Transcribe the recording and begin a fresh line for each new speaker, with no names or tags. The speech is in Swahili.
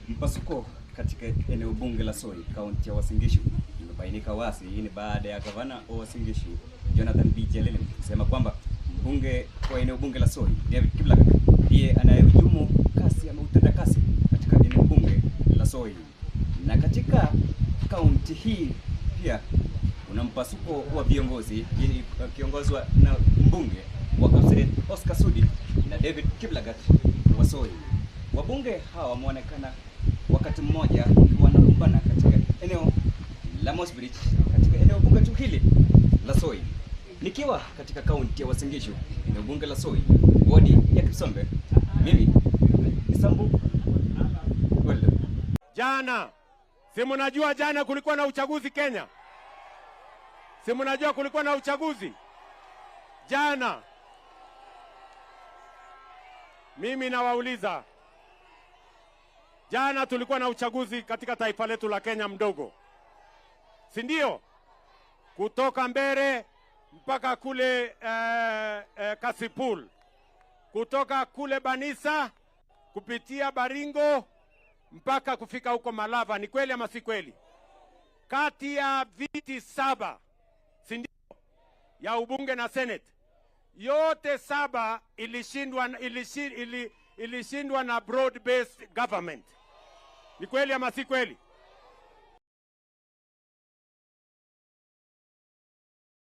Mpasuko katika eneo bunge la Soi, kaunti ya Uasin Gishu imebainika wazi. Hii ni baada ya gavana wa Uasin Gishu Jonathan B. Chelilim kusema kwamba mbunge wa eneo bunge la Soi David Kiplagat ndiye anayehujumu kasi ama utendakazi katika eneo bunge la Soi. Na katika kaunti hii pia kuna mpasuko wa viongozi kiongozwa na mbunge wa Kapseret Oscar Sudi na David Kiplagat wa Soi. Wabunge hawa wameonekana wakati mmoja wanalumbana katika eneo la Mosbridge, katika eneo bunge tu hili la Soi. Nikiwa katika kaunti ya Uasin Gishu, eneo bunge la Soi, wadi ya Kipsombe, mimi ni Sambu Weldo.
Jana, si mnajua jana kulikuwa na uchaguzi Kenya? Si mnajua kulikuwa na uchaguzi jana? Mimi nawauliza, jana tulikuwa na uchaguzi katika taifa letu la Kenya mdogo, si ndio? Kutoka Mbere mpaka kule Kasipul, kutoka kule Banisa kupitia Baringo mpaka kufika huko Malava. Ni kweli ama si kweli? Kati ya viti 7, si ndio, ya ubunge na senate, yote 7 ilishindwa na broad based government. Ni kweli ama si kweli?